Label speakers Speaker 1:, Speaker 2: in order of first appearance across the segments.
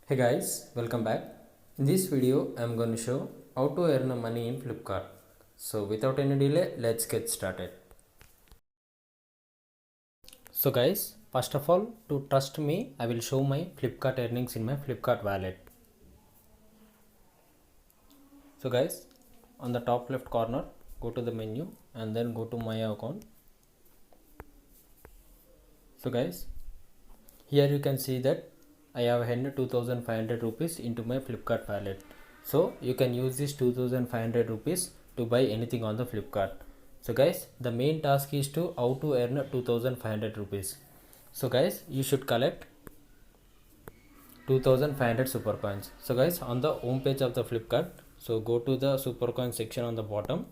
Speaker 1: Hey guys, welcome back. In this video, I'm going to show how to earn money in Flipkart. So without any delay, let's get started. So guys, first of all, to trust me, I will show my Flipkart earnings in my Flipkart wallet. So guys, on the top left corner, go to the menu and then go to my account. So guys, here you can see that I have earned 2500 rupees into my Flipkart wallet. So you can use this 2500 rupees to buy anything on the Flipkart. So guys, the main task is to how to earn 2500 rupees. So guys, you should collect 2500 super coins. So guys, on the home page of the Flipkart, so go to the super coin section on the bottom.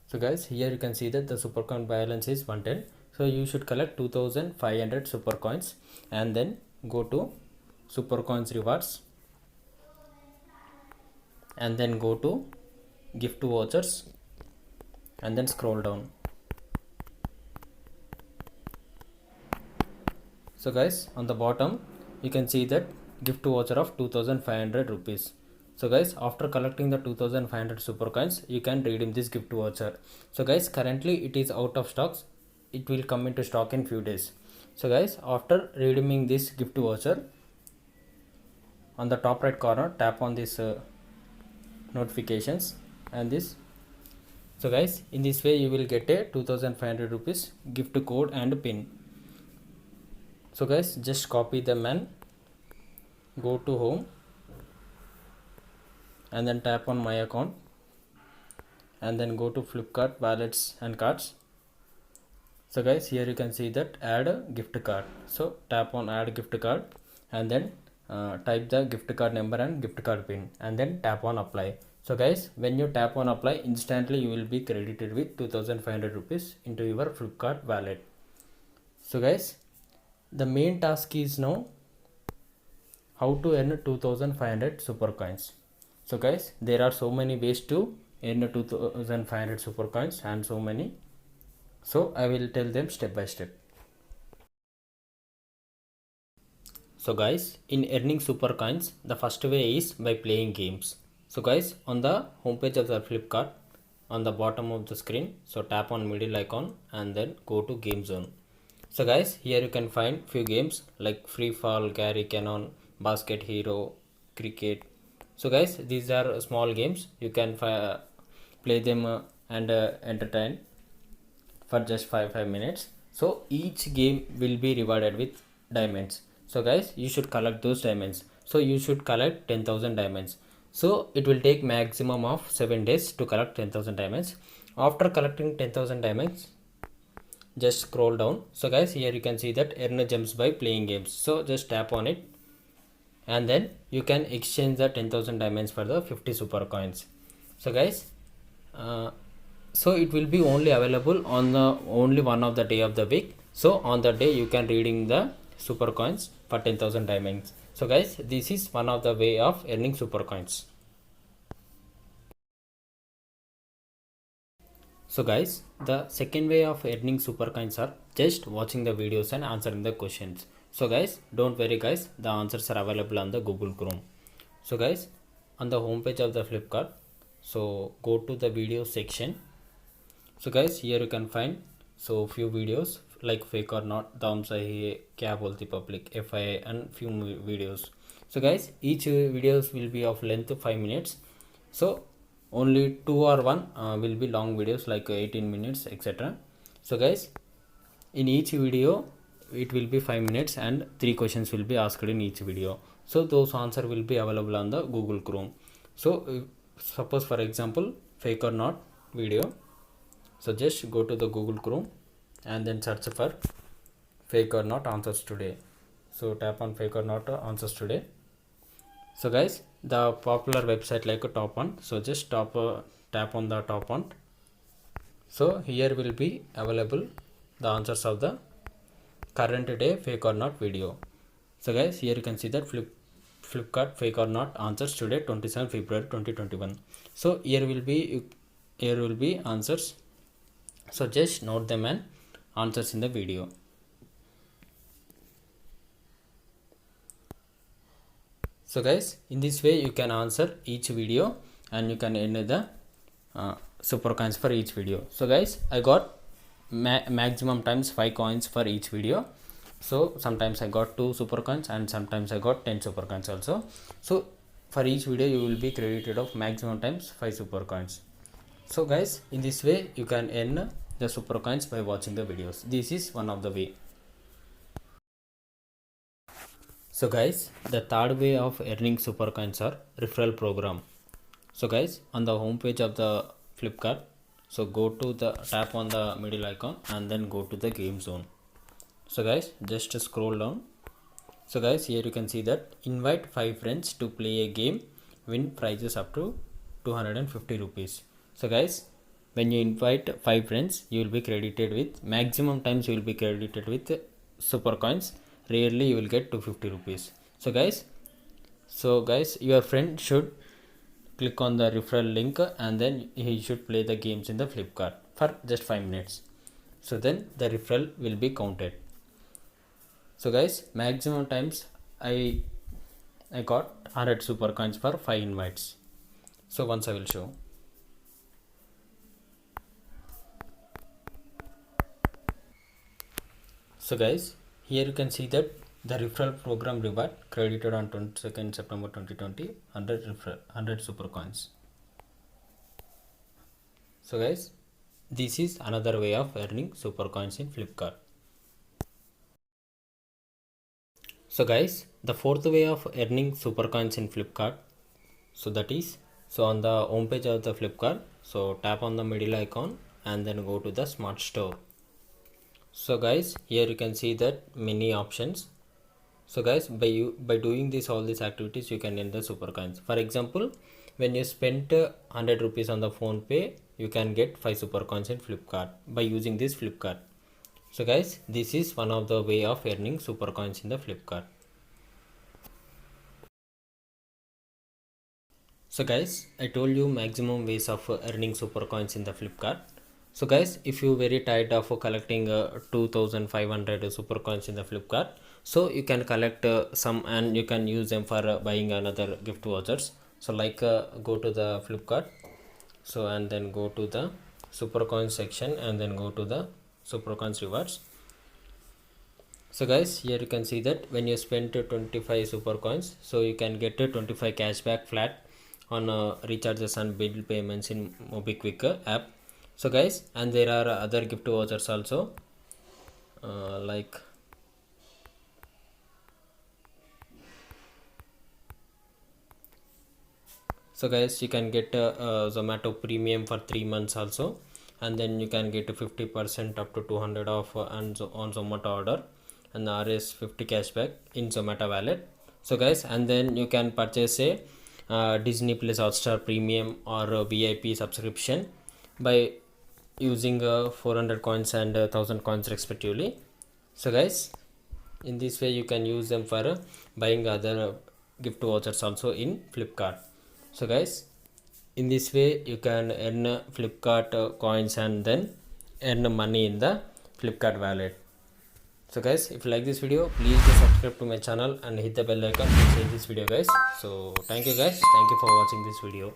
Speaker 1: So guys, here you can see that the super coin balance is 110. So you should collect 2500 super coins and then go to super coins rewards and then go to gift vouchers and then scroll down. So guys, on the bottom you can see that gift voucher of 2500 rupees. So guys, after collecting the 2500 super coins, you can redeem this gift voucher. So guys, currently it is out of stocks. It will come into stock in few days. So guys, after redeeming this gift voucher, on the top right corner, tap on this notifications and this. So guys, in this way you will get a 2500 rupees gift code and pin. So guys, just copy them and go to home and then tap on my account and then go to Flipkart wallets and cards. So guys, here you can see that add a gift card. So tap on add gift card and then type the gift card number and gift card pin and then tap on apply. So guys, when you tap on apply, instantly you will be credited with 2500 rupees into your Flipkart wallet. So guys, the main task is now how to earn 2500 super coins. So guys, there are so many ways to earn 2500 super coins and so many. So I will tell them step by step. So guys, in earning super coins, the first way is by playing games. So guys, on the homepage of the Flipkart, on the bottom of the screen, so tap on middle icon and then go to game zone. So guys, here you can find few games like Free Fall, Gary Cannon, Basket Hero, Cricket. So guys, these are small games. You can play them and entertain for just 5 minutes. So each game will be rewarded with diamonds. So guys, you should collect those diamonds. So you should collect 10,000 diamonds. So it will take maximum of 7 days to collect 10,000 diamonds. After collecting 10,000 diamonds, just scroll down. So guys, here you can see that earn gems by playing games. So just tap on it and then you can exchange the 10,000 diamonds for the 50 super coins. So guys, so it will be only available on the only one of the day of the week. So on the day you can redeem the super coins for 10,000 diamonds. So guys, this is one of the way of earning super coins. So guys, the second way of earning super coins are just watching the videos and answering the questions. So guys, don't worry guys, the answers are available on the Google Chrome. So guys, on the home page of the Flipkart, so go to the video section. So guys, here you can find so few videos like fake or not, दाम सही है, क्या बोलती public, FIA and few videos. So guys, each videos will be of length 5 minutes. So only 2 or 1 will be long videos like 18 minutes etc. So guys, in each video it will be 5 minutes and 3 questions will be asked in each video. So those answer will be available on the Google Chrome. So suppose for example fake or not video. So just go to the Google Chrome and then search for fake or not answers today. So tap on fake or not answers today. So guys, the popular website like a top one. So just tap on the top one. So here will be available the answers of the current day fake or not video. So guys, here you can see that Flipkart fake or not answers today 27 February 2021. So here will be answers. So just note them and answers in the video. So guys, in this way you can answer each video and you can earn the super coins for each video. So guys, I got maximum times 5 coins for each video. So sometimes I got 2 super coins and sometimes I got 10 super coins also. So for each video you will be credited of maximum times 5 super coins. So guys, in this way you can earn the super coins by watching the videos. This is one of the way. So guys, the third way of earning super coins are referral program. So guys, on the home page of the Flipkart, so go to the tap on the middle icon and then go to the game zone. So guys, just scroll down. So guys, here you can see that invite 5 friends to play a game, win prizes up to 250 rupees. So guys, when you invite 5 friends, you will be credited with maximum times you will be credited with super coins. Rarely you will get 250 rupees. So guys, your friend should click on the referral link and then he should play the games in the Flipkart for just 5 minutes. So then the referral will be counted. So guys, maximum times I got 100 super coins for 5 invites. So once I will show. So guys, here you can see that the referral program reward credited on 22nd September 2020 100 super coins. So guys, this is another way of earning super coins in Flipkart. So guys, the fourth way of earning super coins in Flipkart, so that is, so on the home page of the Flipkart, so tap on the middle icon and then go to the smart store. So guys, here you can see that many options. So guys, by doing all these activities you can earn the super coins. For example, when you spent 100 rupees on the phone pay, you can get 5 super coins in Flipkart by using this Flipkart. So guys, this is one of the way of earning super coins in the Flipkart. So guys, I told you maximum ways of earning super coins in the Flipkart. So guys, if you very tired of collecting 2500 super coins in the Flipkart, so you can collect some and you can use them for buying another gift vouchers. So like go to the Flipkart, so and then go to the super coins section and then go to the super coins rewards. So guys, here you can see that when you spend 25 super coins, so you can get 25 cashback flat on recharges and bill payments in MobiKwik app. So guys, and there are other gift vouchers also like so guys, you can get Zomato premium for 3 months also, and then you can get 50% up to 200 off on Zomato order and the RS 50 cashback in Zomato wallet. So guys, and then you can purchase a Disney Plus Hotstar premium or VIP subscription by using 400 coins and 1000 coins respectively. So guys, in this way you can use them for buying other gift vouchers also in Flipkart. So guys, in this way you can earn Flipkart coins and then earn money in the Flipkart wallet. So guys, if you like this video, please do subscribe to my channel and hit the bell icon to share this video guys. So thank you guys, thank you for watching this video.